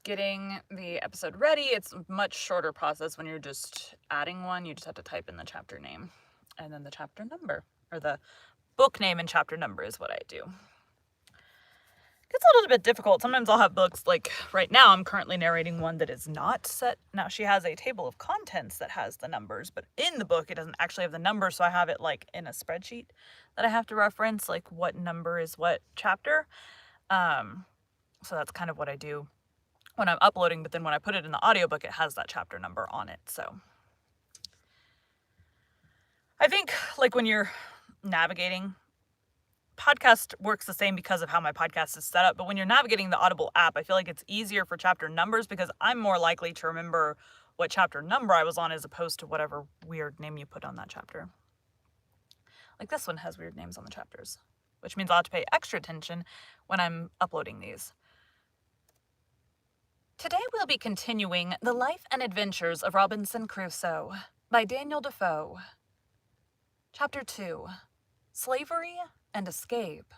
getting the episode ready. It's a much shorter process when you're just adding one. You just have to type in the chapter name and then the chapter number, or the book name and chapter number is what I do. It's a little bit difficult. Sometimes I'll have books, like right now I'm currently narrating one that is not set. Now she has a table of contents that has the numbers, but in the book it doesn't actually have the numbers, so I have it like in a spreadsheet that I have to reference, like what number is what chapter. So that's kind of what I do when I'm uploading, but then when I put it in the audiobook, it has that chapter number on it. So I think like when you're navigating, podcast works the same because of how my podcast is set up, but when you're navigating the Audible app, I feel like it's easier for chapter numbers because I'm more likely to remember what chapter number I was on as opposed to whatever weird name you put on that chapter. Like this one has weird names on the chapters, which means I'll have to pay extra attention when I'm uploading these. Today we'll be continuing The Life and Adventures of Robinson Crusoe by Daniel Defoe. Chapter 2, Slavery and Escape.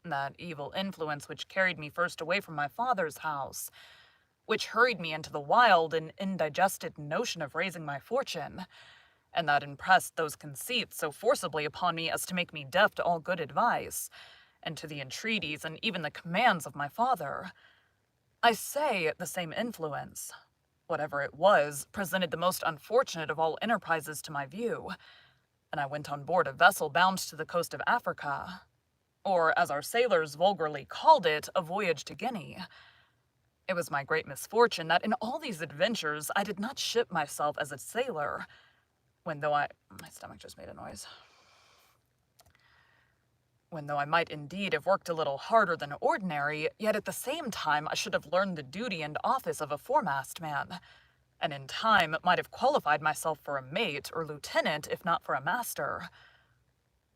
That evil influence which carried me first away from my father's house, which hurried me into the wild and indigested notion of raising my fortune, and that impressed those conceits so forcibly upon me as to make me deaf to all good advice, and to the entreaties and even the commands of my father. I say the same influence, whatever it was, presented the most unfortunate of all enterprises to my view, and I went on board a vessel bound to the coast of Africa, or, as our sailors vulgarly called it, a voyage to Guinea. It was my great misfortune that in all these adventures I did not ship myself as a sailor, when though my stomach just made a noise. When though I might indeed have worked a little harder than ordinary, yet at the same time I should have learned the duty and office of a foremast man, and in time might have qualified myself for a mate or lieutenant, if not for a master.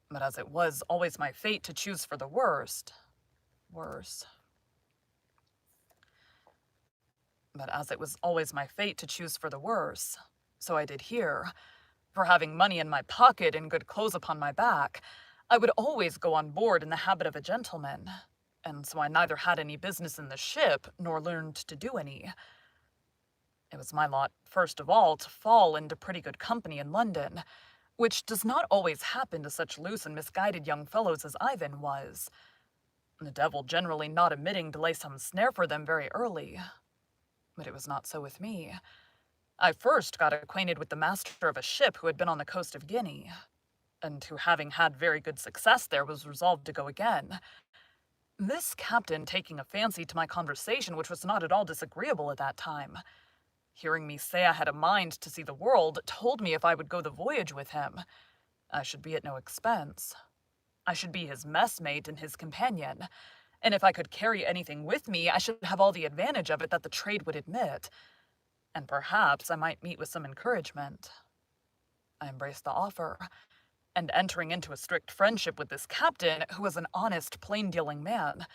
But as it was always my fate to choose for the worst, so I did here. For having money in my pocket and good clothes upon my back, I would always go on board in the habit of a gentleman, and so I neither had any business in the ship, nor learned to do any. It was my lot, first of all, to fall into pretty good company in London, which does not always happen to such loose and misguided young fellows as Ivan was, the devil generally not omitting to lay some snare for them very early. But it was not so with me. I first got acquainted with the master of a ship who had been on the coast of Guinea, and who, having had very good success there, was resolved to go again. This captain taking a fancy to my conversation, which was not at all disagreeable at that time, hearing me say I had a mind to see the world, told me if I would go the voyage with him, I should be at no expense. I should be his messmate and his companion, and if I could carry anything with me, I should have all the advantage of it that the trade would admit, and perhaps I might meet with some encouragement. I embraced the offer, and entering into a strict friendship with this captain, who was an honest, plain-dealing man,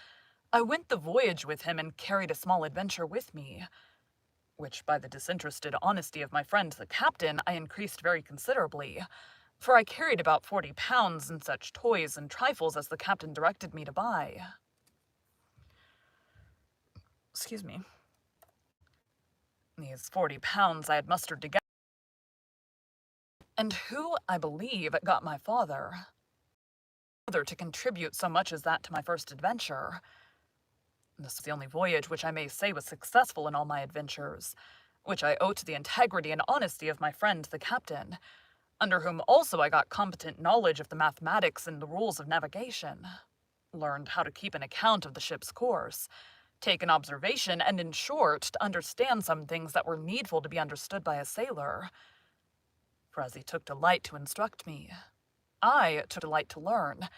I went the voyage with him and carried a small adventure with me, which by the disinterested honesty of my friend the captain I increased very considerably, for I carried about £40 in such toys and trifles as the captain directed me to buy. Excuse me. These £40 I had mustered together, and who, I believe, got my father to contribute so much as that to my first adventure. This was the only voyage which I may say was successful in all my adventures, which I owe to the integrity and honesty of my friend the captain, under whom also I got competent knowledge of the mathematics and the rules of navigation, learned how to keep an account of the ship's course, take an observation, and in short, to understand some things that were needful to be understood by a sailor. For as he took delight to instruct me, I took delight to learn,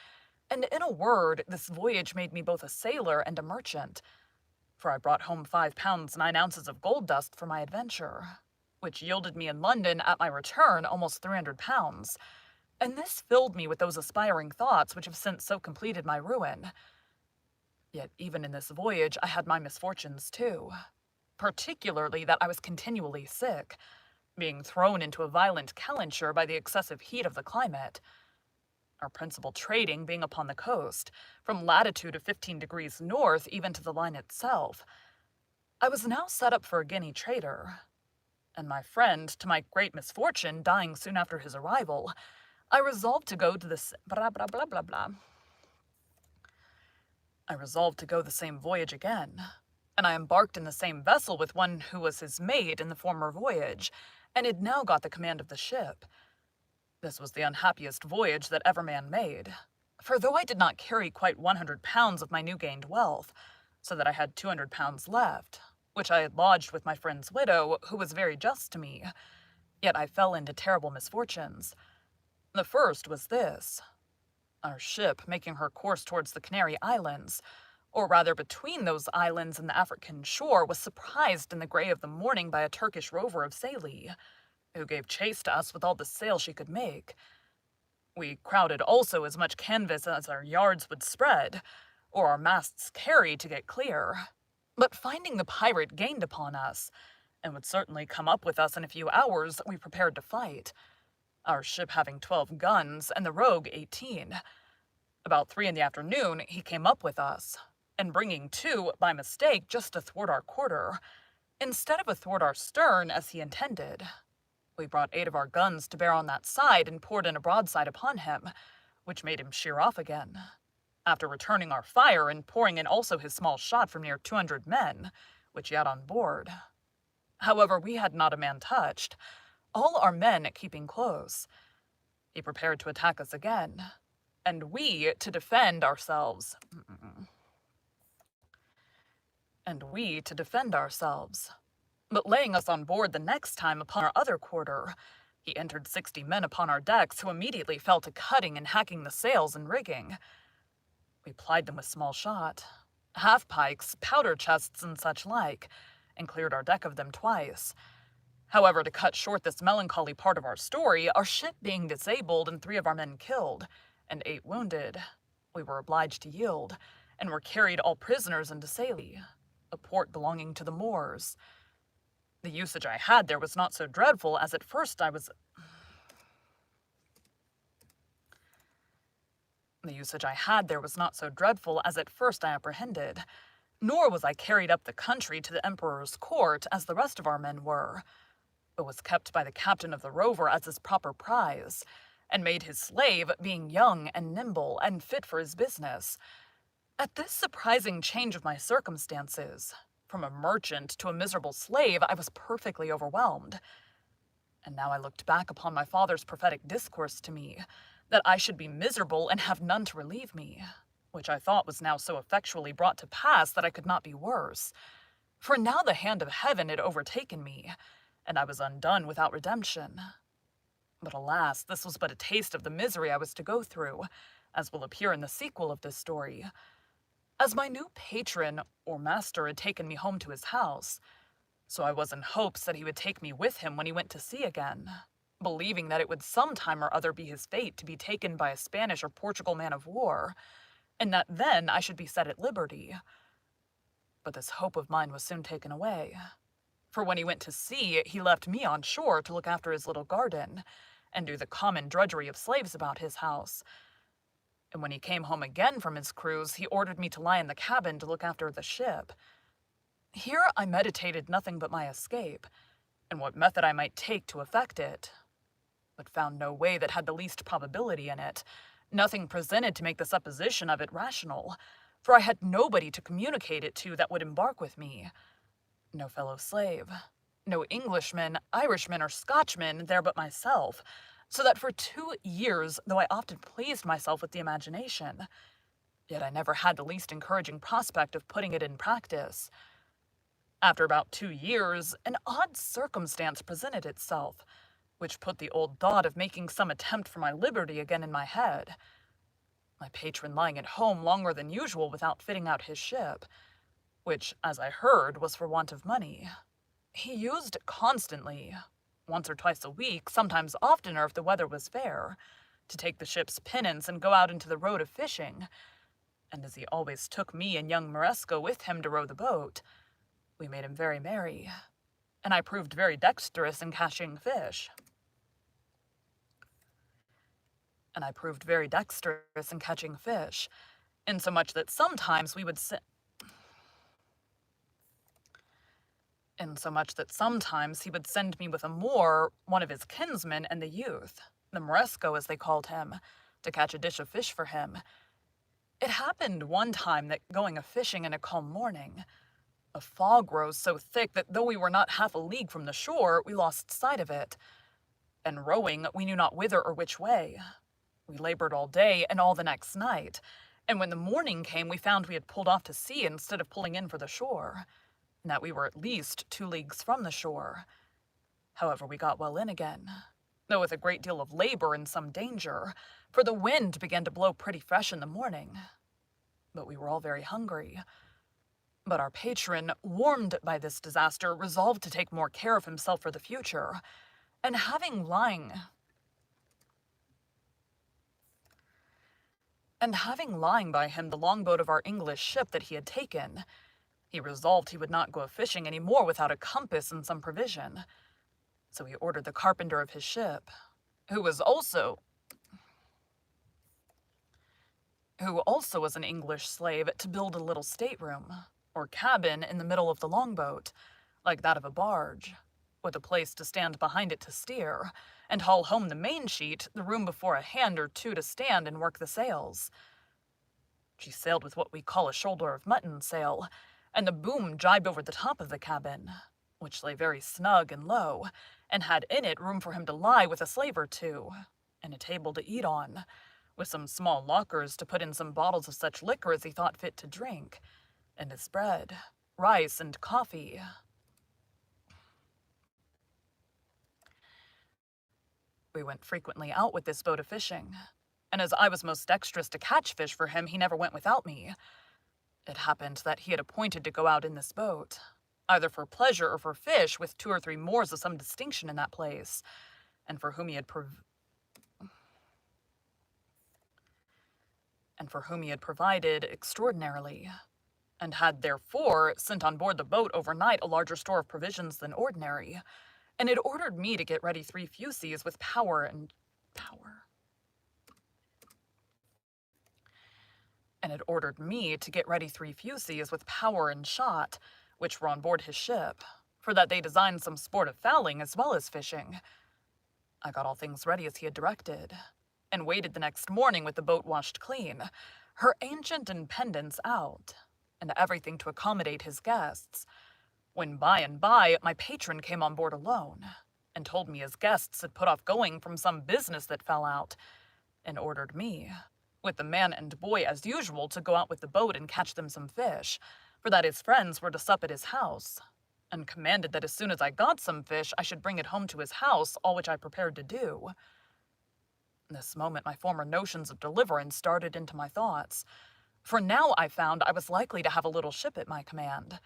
and in a word, this voyage made me both a sailor and a merchant, for I brought home £5 9 ounces of gold dust for my adventure, which yielded me in London at my return almost £300, and this filled me with those aspiring thoughts which have since so completed my ruin. Yet even in this voyage I had my misfortunes too, particularly that I was continually sick, being thrown into a violent calenture by the excessive heat of the climate, our principal trading being upon the coast, from latitude of 15 degrees north even to the line itself, I was now set up for a Guinea trader, and my friend, to my great misfortune, dying soon after his arrival, I resolved to go the same voyage again, and I embarked in the same vessel with one who was his mate in the former voyage, and had now got the command of the ship. This was the unhappiest voyage that ever man made, for though I did not carry quite 100 pounds of my new-gained wealth, so that I had 200 pounds left, which I had lodged with my friend's widow, who was very just to me, yet I fell into terrible misfortunes. The first was this. Our ship, making her course towards the Canary Islands, or rather between those islands and the African shore, was surprised in the grey of the morning by a Turkish rover of Sallee, who gave chase to us with all the sail she could make. We crowded also as much canvas as our yards would spread, or our masts carry to get clear. But finding the pirate gained upon us, and would certainly come up with us in a few hours, we prepared to fight, our ship having 12 guns, and the rogue 18. About 3 in the afternoon, he came up with us, and bringing to, by mistake, just athwart our quarter, instead of athwart our stern, as he intended. We brought 8 of our guns to bear on that side, and poured in a broadside upon him, which made him sheer off again, after returning our fire, and pouring in also his small shot from near 200 men, which he had on board. However, we had not a man touched, all our men keeping close. He prepared to attack us again, and we to defend ourselves. But laying us on board the next time upon our other quarter, he entered 60 men upon our decks, who immediately fell to cutting and hacking the sails and rigging. We plied them with small shot, half-pikes, powder chests, and such like, and cleared our deck of them twice. However, to cut short this melancholy part of our story, our ship being disabled and 3 of our men killed, and 8 wounded, we were obliged to yield, and were carried all prisoners into Sallee, a port belonging to the Moors. The usage I had there was not so dreadful as at first I apprehended, nor was I carried up the country to the Emperor's court as the rest of our men were, but was kept by the captain of the rover as his proper prize, and made his slave, being young and nimble and fit for his business. At this surprising change of my circumstances, from a merchant to a miserable slave, I was perfectly overwhelmed. And now I looked back upon my father's prophetic discourse to me, that I should be miserable and have none to relieve me, which I thought was now so effectually brought to pass that I could not be worse. For now the hand of heaven had overtaken me, and I was undone without redemption. But alas, this was but a taste of the misery I was to go through, as will appear in the sequel of this story. As my new patron, or master, had taken me home to his house, so I was in hopes that he would take me with him when he went to sea again, believing that it would some time or other be his fate to be taken by a Spanish or Portugal man of war, and that then I should be set at liberty. But this hope of mine was soon taken away, for when he went to sea, he left me on shore to look after his little garden, and do the common drudgery of slaves about his house. And when he came home again from his cruise, he ordered me to lie in the cabin to look after the ship. Here I meditated nothing but my escape, and what method I might take to effect it, but found no way that had the least probability in it, nothing presented to make the supposition of it rational, for I had nobody to communicate it to that would embark with me. No fellow slave, no Englishman, Irishman, or Scotchman there but myself, so that for 2 years, though I often pleased myself with the imagination, yet I never had the least encouraging prospect of putting it in practice. After about 2 years, an odd circumstance presented itself, which put the old thought of making some attempt for my liberty again in my head. My patron lying at home longer than usual without fitting out his ship, which, as I heard, was for want of money. He used constantly, once or twice a week, sometimes oftener if the weather was fair, to take the ship's pinnace and go out into the road of fishing, and as he always took me and young Moresco with him to row the boat, we made him very merry, and I proved very dexterous in catching fish. Insomuch that sometimes we would sit insomuch that sometimes he would send me with a Moor, one of his kinsmen, and the youth, the Moresco as they called him, to catch a dish of fish for him. It happened one time that, going a-fishing in a calm morning, a fog rose so thick that though we were not half a league from the shore, we lost sight of it, and rowing, we knew not whither or which way. We labored all day and all the next night, and when the morning came we found we had pulled off to sea instead of pulling in for the shore, and that we were at least 2 leagues from the shore. However, we got well in again, though with a great deal of labor and some danger, for the wind began to blow pretty fresh in the morning. But we were all very hungry. But our patron, warned by this disaster, resolved to take more care of himself for the future, and having lying by him the longboat of our English ship that he had taken, he resolved he would not go a-fishing any more without a compass and some provision. So he ordered the carpenter of his ship, who also was an English slave, to build a little stateroom, or cabin, in the middle of the longboat, like that of a barge, with a place to stand behind it to steer, and haul home the main-sheet, the room before a hand or two to stand and work the sails. She sailed with what we call a shoulder-of-mutton sail, and the boom jibed over the top of the cabin, which lay very snug and low, and had in it room for him to lie with a slave or two, and a table to eat on, with some small lockers to put in some bottles of such liquor as he thought fit to drink, and his bread, rice, and coffee. We went frequently out with this boat a-fishing, and as I was most dexterous to catch fish for him, he never went without me. It happened that he had appointed to go out in this boat, either for pleasure or for fish, with 2 or 3 Moors of some distinction in that place, and for whom he had provided extraordinarily, and had therefore sent on board the boat overnight a larger store of provisions than ordinary, and had ordered me to get ready 3 fusees with powder and shot, which were on board his ship, for that they designed some sport of fowling as well as fishing. I got all things ready as he had directed, and waited the next morning with the boat washed clean, her ancient and pendants out, and everything to accommodate his guests, when by and by my patron came on board alone, and told me his guests had put off going from some business that fell out, and ordered me, with the man and boy as usual, to go out with the boat and catch them some fish, for that his friends were to sup at his house, and commanded that as soon as I got some fish I should bring it home to his house, all which I prepared to do. This moment my former notions of deliverance started into my thoughts, for now I found I was likely to have a little ship at my command,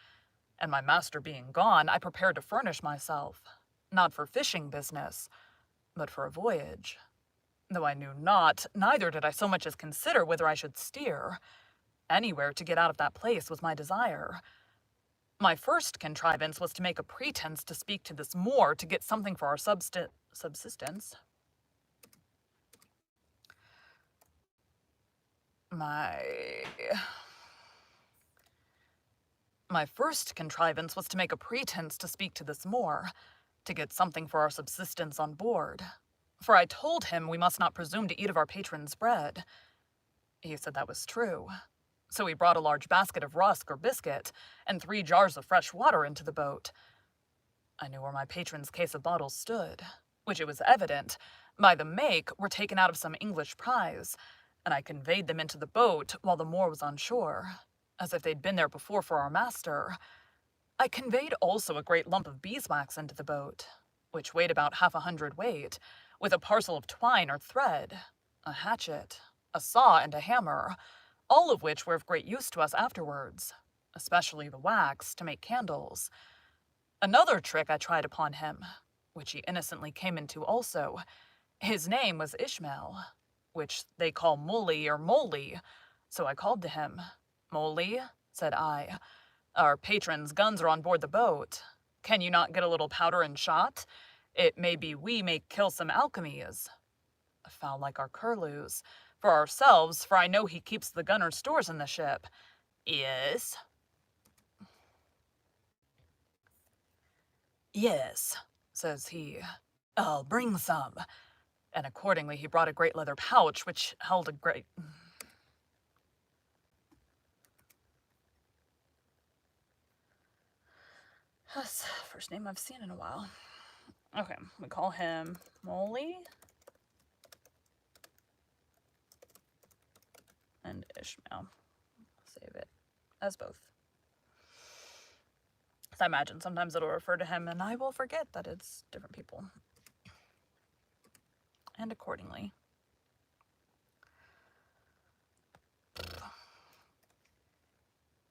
and my master being gone, I prepared to furnish myself, not for fishing business, but for a voyage, though I knew not, neither did I so much as consider whither I should steer. Anywhere to get out of that place was my desire. My first contrivance was to make a pretense to speak to this Moor to get something for our subsistence. My first contrivance was to make a pretense to speak to this Moor, to get something for our subsistence on board, for I told him we must not presume to eat of our patron's bread. He said that was true, so he brought a large basket of rusk or biscuit, and 3 jars of fresh water into the boat. I knew where my patron's case of bottles stood, which it was evident, by the make, were taken out of some English prize, and I conveyed them into the boat while the Moor was on shore, as if they'd been there before for our master. I conveyed also a great lump of beeswax into the boat, which weighed about 1/2 weight, with a parcel of twine or thread, a hatchet, a saw, and a hammer, all of which were of great use to us afterwards, especially the wax, to make candles. Another trick I tried upon him, which he innocently came into also. His name was Ishmael, which they call Mully or Molly, so I called to him. "Molly," said I, "our patron's guns are on board the boat. Can you not get a little powder and shot? It may be we may kill some alchemies. A fowl like our curlews. For ourselves, for I know he keeps the gunner's stores in the ship." "Yes." "Yes," says he, "I'll bring some." And accordingly he brought a great leather pouch which held a great... That's the first name I've seen in a while. Okay, we call him Molly and Ishmael. Save it as both. So I imagine sometimes it'll refer to him and I will forget that it's different people. And accordingly.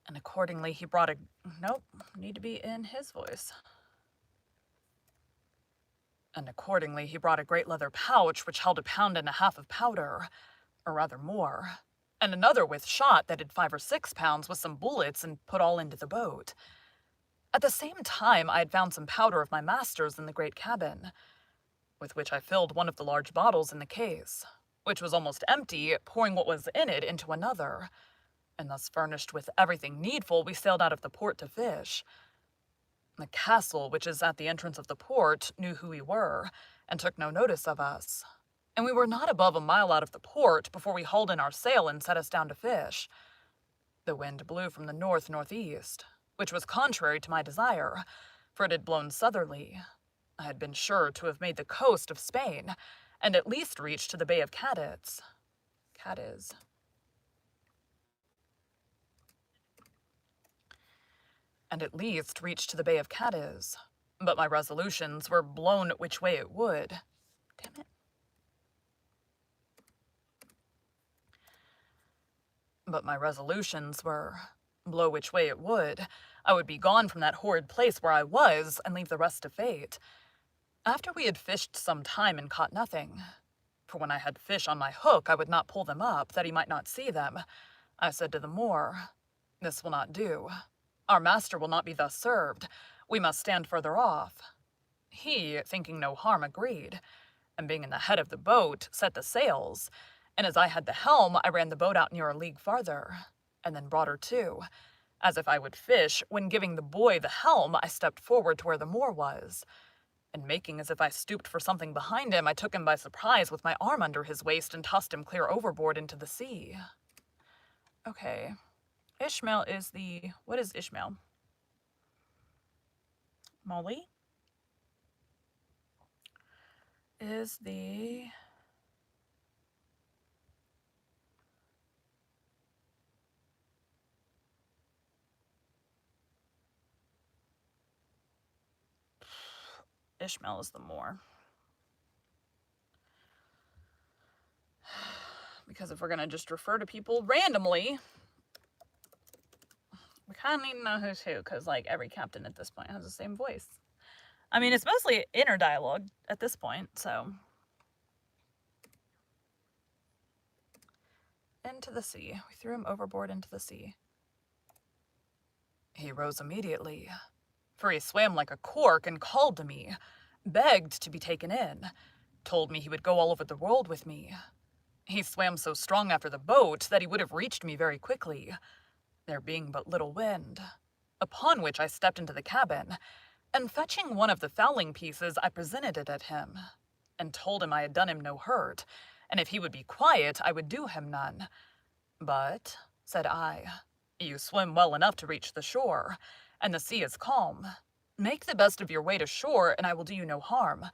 And accordingly he brought a... Nope, need to be in his voice. And accordingly he brought a great leather pouch which held 1.5 pounds of powder, or rather more, and another with shot that had 5 or 6 pounds with some bullets and put all into the boat. At the same time I had found some powder of my master's in the great cabin, with which I filled one of the large bottles in the case, which was almost empty, pouring what was in it into another, and thus furnished with everything needful, we sailed out of the port to fish. The castle, which is at the entrance of the port, knew who we were, and took no notice of us. And we were not above 1 mile out of the port before we hauled in our sail and set us down to fish. The wind blew from the north-northeast, which was contrary to my desire, for it had blown southerly. I had been sure to have made the coast of Spain, and at least reached to the Bay of Cadiz. But my resolutions were blown which way it would. Damn it. But my resolutions were, blow which way it would, I would be gone from that horrid place where I was, and leave the rest to fate. After we had fished some time and caught nothing, for when I had fish on my hook I would not pull them up, that he might not see them, I said to the Moor, "This will not do. Our master will not be thus served. We must stand further off." He, thinking no harm, agreed, and being in the head of the boat, set the sails, and as I had the helm, I ran the boat out near 1 league farther, and then brought her to, as if I would fish, when giving the boy the helm, I stepped forward to where the Moor was, and making as if I stooped for something behind him, I took him by surprise with my arm under his waist and tossed him clear overboard into the sea. Okay. Ishmael is the... What is Ishmael? Molly? Is the... Ishmael is the Moor. Because if we're going to just refer to people randomly, we kind of need to know who's who, because, like, every captain at this point has the same voice. I mean, it's mostly inner dialogue at this point, so... Into the sea. We threw him overboard into the sea. He rose immediately, for he swam like a cork and called to me, begged to be taken in, told me he would go all over the world with me. He swam so strong after the boat that he would have reached me very quickly, there being but little wind, upon which I stepped into the cabin, and fetching one of the fowling pieces, I presented it at him, and told him I had done him no hurt, and if he would be quiet, I would do him none. "But," said I, "you swim well enough to reach the shore, and the sea is calm. Make the best of your way to shore, and I will do you no harm.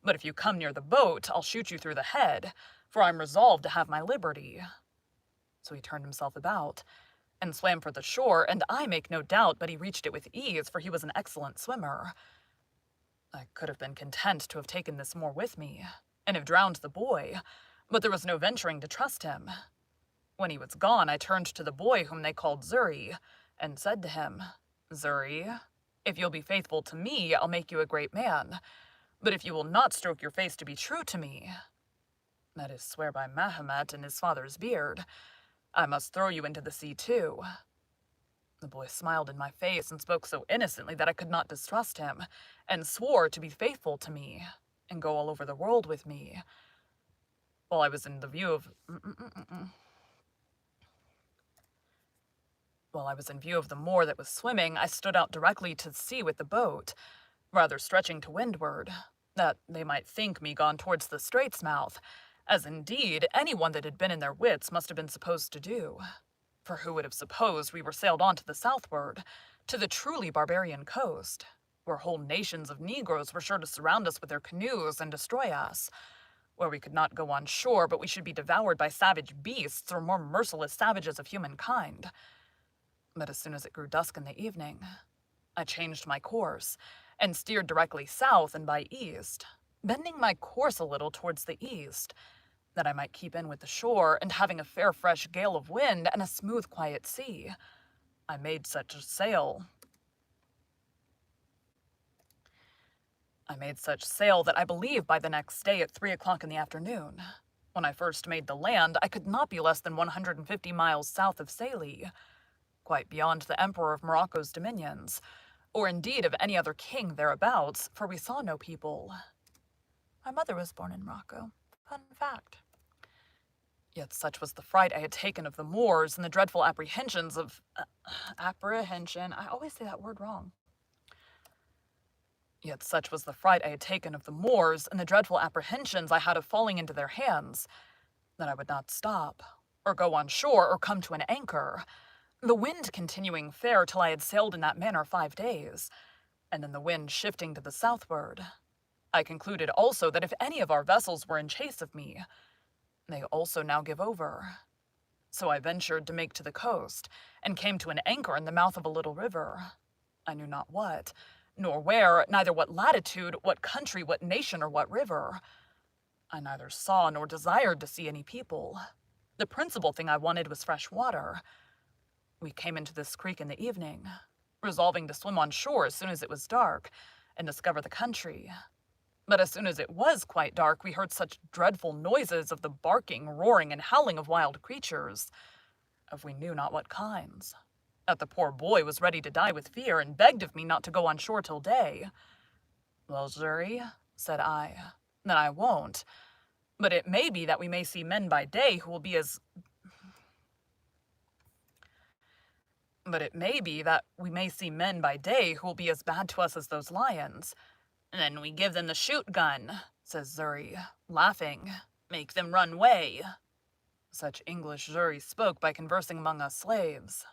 But if you come near the boat, I'll shoot you through the head, for I'm resolved to have my liberty." So he turned himself about, and swam for the shore, and I make no doubt but he reached it with ease, for he was an excellent swimmer. I could have been content to have taken this Moor with me, and have drowned the boy, but there was no venturing to trust him. When he was gone, I turned to the boy whom they called Xury, and said to him, "Xury, if you'll be faithful to me, I'll make you a great man. But if you will not stroke your face to be true to me, that is, swear by Mahomet and his father's beard, I must throw you into the sea too." The boy smiled in my face and spoke so innocently that I could not distrust him, and swore to be faithful to me, and go all over the world with me. While I was in view of the Moor that was swimming, I stood out directly to sea with the boat, rather stretching to windward, that they might think me gone towards the strait's mouth, as indeed anyone that had been in their wits must have been supposed to do. For who would have supposed we were sailed on to the southward, to the truly barbarian coast, where whole nations of Negroes were sure to surround us with their canoes and destroy us, where we could not go on shore but we should be devoured by savage beasts or more merciless savages of humankind. But as soon as it grew dusk in the evening, I changed my course, and steered directly south and by east, bending my course a little towards the east, that I might keep in with the shore, and having a fair fresh gale of wind and a smooth quiet sea, I made such sail that I believe by the next day at 3 o'clock in the afternoon. When I first made the land, I could not be less than 150 miles south of Salé, quite beyond the Emperor of Morocco's dominions, or indeed of any other king thereabouts, for we saw no people. My mother was born in Morocco. Fun fact. Yet such was the fright I had taken of the Moors and the dreadful apprehensions of... apprehension. I always say that word wrong. Yet such was the fright I had taken of the Moors and the dreadful apprehensions I had of falling into their hands, that I would not stop, or go on shore, or come to an anchor, the wind continuing fair till I had sailed in that manner 5 days, and then the wind shifting to the southward. I concluded also that if any of our vessels were in chase of me, they also now give over. So I ventured to make to the coast, and came to an anchor in the mouth of a little river. I knew not what, nor where, neither what latitude, what country, what nation, or what river. I neither saw nor desired to see any people. The principal thing I wanted was fresh water. We came into this creek in the evening, resolving to swim on shore as soon as it was dark, and discover the country. But as soon as it was quite dark, we heard such dreadful noises of the barking, roaring, and howling of wild creatures, of we knew not what kinds, that the poor boy was ready to die with fear, and begged of me not to go on shore till day. Well, Xury, said I, then I won't. But it may be that we may see men by day who will be as... bad to us as those lions. Then we give them the shoot-gun, says Xury, laughing. Make them run way. Such English Xury spoke by conversing among us slaves.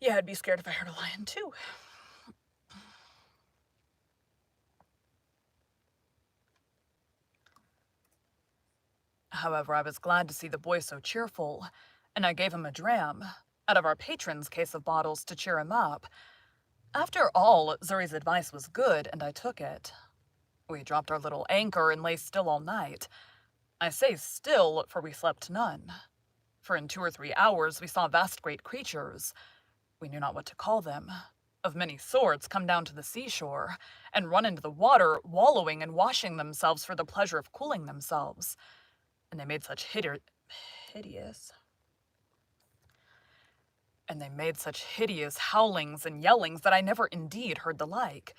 Yeah, I'd be scared if I heard a lion, too. However, I was glad to see the boy so cheerful, and I gave him a dram, out of our patron's case of bottles, to cheer him up. After all, Xury's advice was good, and I took it. We dropped our little anchor and lay still all night. I say still, for we slept none. For in 2 or 3 hours we saw vast great creatures, we knew not what to call them, of many sorts, come down to the seashore, and run into the water, wallowing and washing themselves for the pleasure of cooling themselves. And they made such hideous howlings and yellings that I never indeed heard the like.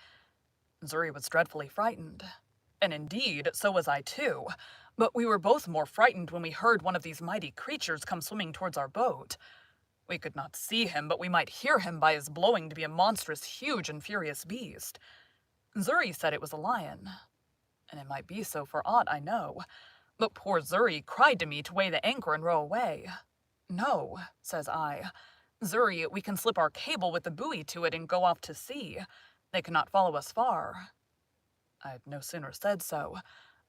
Xury was dreadfully frightened, and indeed so was I too, but we were both more frightened when we heard one of these mighty creatures come swimming towards our boat. We could not see him, but we might hear him by his blowing to be a monstrous, huge, and furious beast. Xury said it was a lion, and it might be so for aught I know, but poor Xury cried to me to weigh the anchor and row away. No, says I. Xury, we can slip our cable with the buoy to it and go off to sea. They cannot follow us far. I had no sooner said so,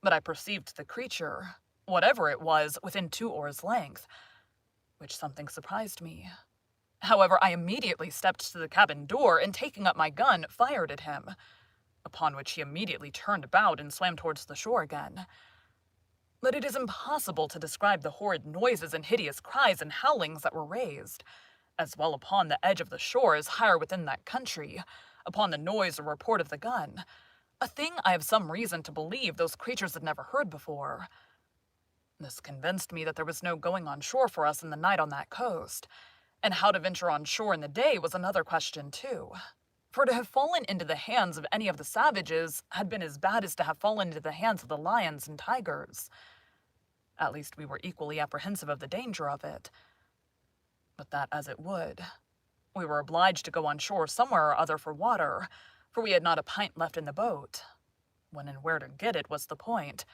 but I perceived the creature, whatever it was, within 2 oars' length, which something surprised me. However, I immediately stepped to the cabin door, and taking up my gun, fired at him, upon which he immediately turned about and swam towards the shore again. But it is impossible to describe the horrid noises and hideous cries and howlings that were raised, as well upon the edge of the shore as higher within that country, upon the noise or report of the gun, a thing I have some reason to believe those creatures had never heard before. This convinced me that there was no going on shore for us in the night on that coast, and how to venture on shore in the day was another question too. For to have fallen into the hands of any of the savages had been as bad as to have fallen into the hands of the lions and tigers. At least we were equally apprehensive of the danger of it. But that as it would, we were obliged to go on shore somewhere or other for water, for we had not a pint left in the boat. When and where to get it was the point.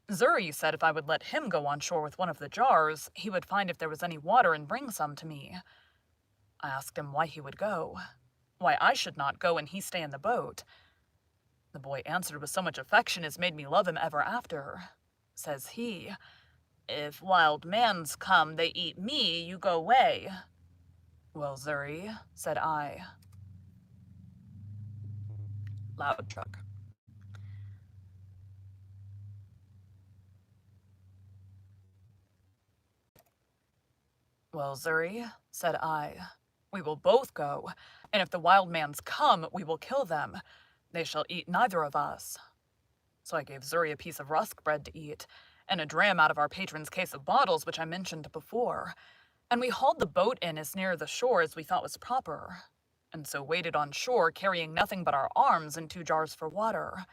Zuri said if I would let him go on shore with one of the jars, he would find if there was any water and bring some to me. I asked him why he would go, why I should not go and he stay in the boat. The boy answered with so much affection as made me love him ever after. Says he, "If wild mans come, they eat me, you go away." "Well, Zuri," said I. Loud truck. "Well, Zuri," said I, "we will both go, and if the wild mans come, we will kill them. They shall eat neither of us." So I gave Zuri a piece of rusk bread to eat, and a dram out of our patron's case of bottles which I mentioned before, and we hauled the boat in as near the shore as we thought was proper, and so waited on shore carrying nothing but our arms and 2 jars for water.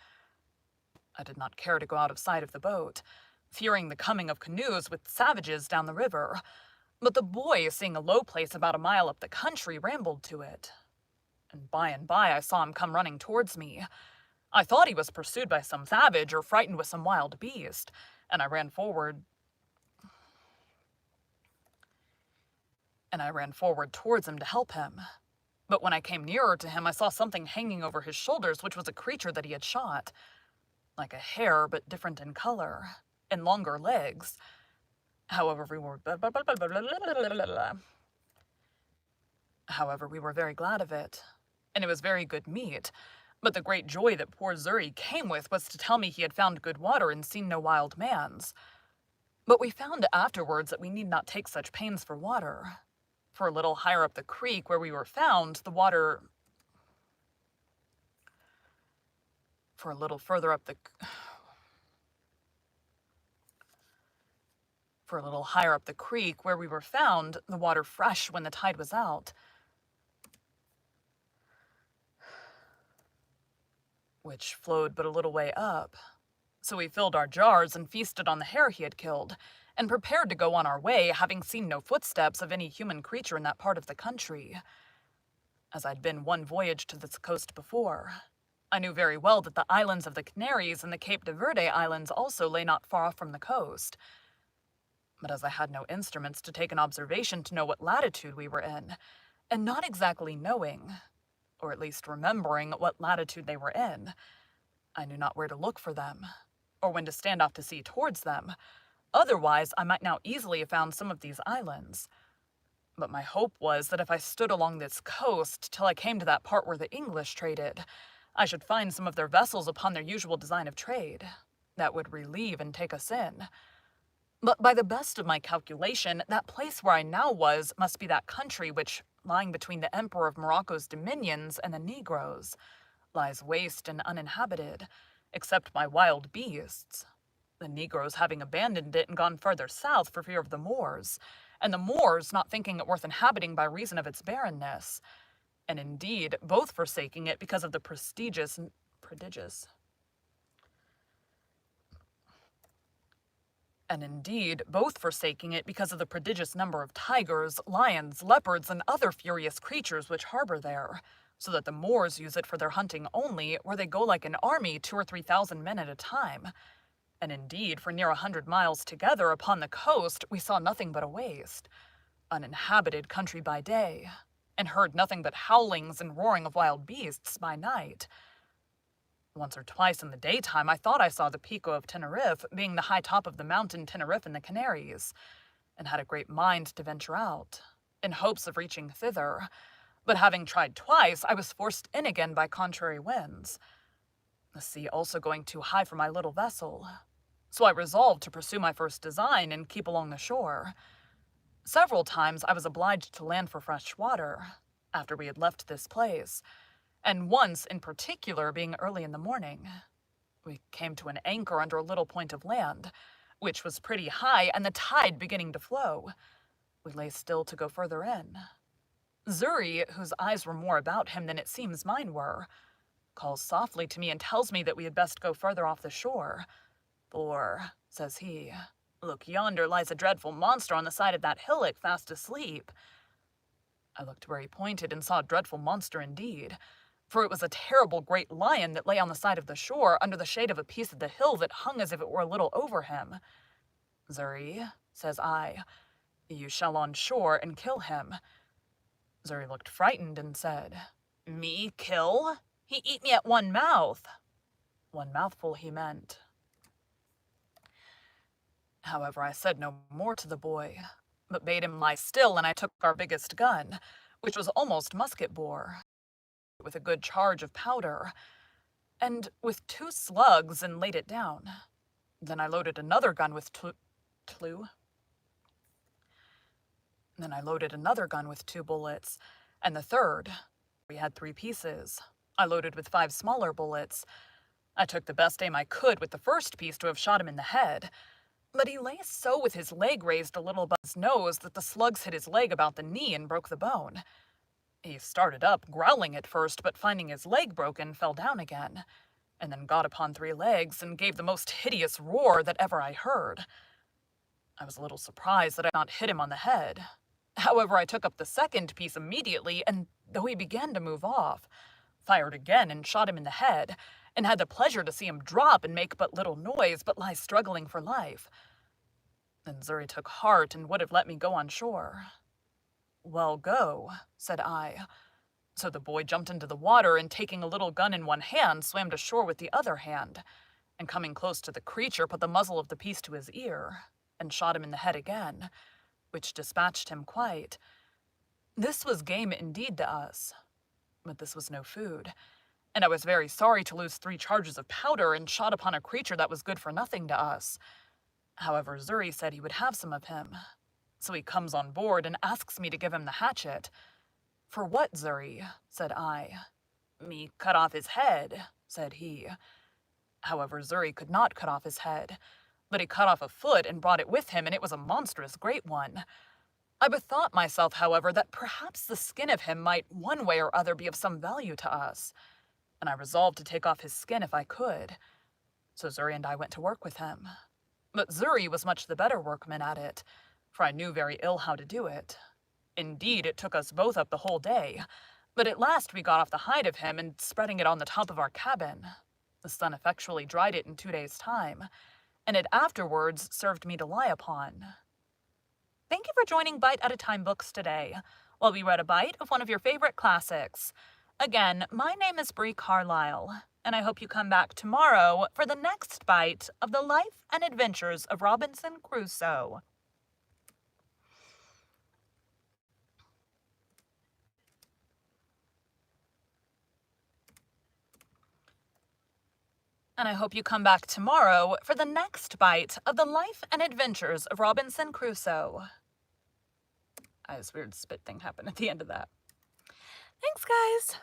I did not care to go out of sight of the boat, fearing the coming of canoes with savages down the river, but the boy, seeing a low place about a mile up the country, rambled to it, and by I saw him come running towards me. I thought he was pursued by some savage or frightened with some wild beast, and I ran forward towards him to help him. But when I came nearer to him, I saw something hanging over his shoulders, which was a creature that he had shot, like a hare, but different in color, and longer legs. However, we were very glad of it, and it was very good meat. But the great joy that poor Zuri came with was to tell me he had found good water and seen no wild mans. But we found afterwards that we need not take such pains for water, for a little higher up the creek where we were found, the water... For a little further up the... For a little higher up the creek where we were found, the water fresh when the tide was out, which flowed but a little way up. So we filled our jars and feasted on the hare he had killed, and prepared to go on our way, having seen no footsteps of any human creature in that part of the country. As I'd been one voyage to this coast before, I knew very well that the islands of the Canaries and the Cape de Verde Islands also lay not far off from the coast. But as I had no instruments to take an observation to know what latitude we were in, and not exactly knowing, or at least remembering what latitude they were in, I knew not where to look for them, or when to stand off to sea towards them. Otherwise, I might now easily have found some of these islands. But my hope was that if I stood along this coast till I came to that part where the English traded, I should find some of their vessels upon their usual design of trade, that would relieve and take us in. But by the best of my calculation, that place where I now was must be that country which, lying between the Emperor of Morocco's dominions and the Negroes, lies waste and uninhabited, except by wild beasts, the Negroes having abandoned it and gone further south for fear of the Moors, and the Moors not thinking it worth inhabiting by reason of its barrenness, and indeed both forsaking it because of the prodigious number of tigers, lions, leopards, and other furious creatures which harbor there, so that the Moors use it for their hunting only, where they go like an army 2,000 or 3,000 men at a time. And indeed, for near 100 miles together upon the coast, we saw nothing but a waste, uninhabited country by day, and heard nothing but howlings and roaring of wild beasts by night. Once or twice in the daytime I thought I saw the Pico of Teneriffe, being the high top of the mountain Teneriffe in the Canaries, and had a great mind to venture out, in hopes of reaching thither, but having tried twice, I was forced in again by contrary winds, the sea also going too high for my little vessel. So I resolved to pursue my first design and keep along the shore. Several times I was obliged to land for fresh water, after we had left this place, and once in particular being early in the morning. We came to an anchor under a little point of land, which was pretty high and the tide beginning to flow. We lay still to go further in. Zuri, whose eyes were more about him than it seems mine were, calls softly to me and tells me that we had best go further off the shore. For, says he, look, yonder lies a dreadful monster on the side of that hillock fast asleep. I looked where he pointed and saw a dreadful monster indeed, for it was a terrible great lion that lay on the side of the shore under the shade of a piece of the hill that hung as if it were a little over him. Zuri, says I, you shall on shore and kill him. Zuri looked frightened and said, me kill? He eat me at one mouth. One mouthful he meant. However, I said no more to the boy, but bade him lie still, and I took our biggest gun, which was almost musket bore, with a good charge of powder, and with 2 slugs, and laid it down. Then I loaded another gun with Then I loaded another gun with 2 bullets, and the third, we had 3 pieces, I loaded with 5 smaller bullets. I took the best aim I could with the first piece to have shot him in the head, but he lay so with his leg raised a little above his nose that the slugs hit his leg about the knee and broke the bone. He started up, growling at first, but finding his leg broken, fell down again, and then got upon 3 legs and gave the most hideous roar that ever I heard. I was a little surprised that I had not hit him on the head. However, I took up the second piece immediately, and though he began to move off, fired again and shot him in the head, and had the pleasure to see him drop and make but little noise, but lie struggling for life. Then Zuri took heart and would have let me go on shore. Well, go, said I. So the boy jumped into the water, and taking a little gun in one hand, swam to shore with the other hand, and coming close to the creature, put the muzzle of the piece to his ear, and shot him in the head again, which dispatched him quite. This was game indeed to us, but this was no food, and I was very sorry to lose 3 charges of powder and shot upon a creature that was good for nothing to us. However, Zuri said he would have some of him, so he comes on board and asks me to give him the hatchet. For what, Zuri? Said I. Me cut off his head, said he. However, Zuri could not cut off his head, but he cut off a foot and brought it with him, and it was a monstrous great one. I bethought myself, however, that perhaps the skin of him might one way or other be of some value to us, and I resolved to take off his skin if I could. So Zuri and I went to work with him. But Zuri was much the better workman at it, for I knew very ill how to do it. Indeed, it took us both up the whole day, but at last we got off the hide of him, and spreading it on the top of our cabin, the sun effectually dried it in 2 days' time, and it afterwards served me to lie upon. Thank you for joining Bite at a Time Books today, while we read a bite of one of your favorite classics. Again, my name is Bree Carlile, and I hope you come back tomorrow for the next bite of the life and adventures of Robinson Crusoe. And I hope you come back tomorrow for the next bite of the life and adventures of Robinson Crusoe. This weird spit thing happened at the end of that. Thanks, guys.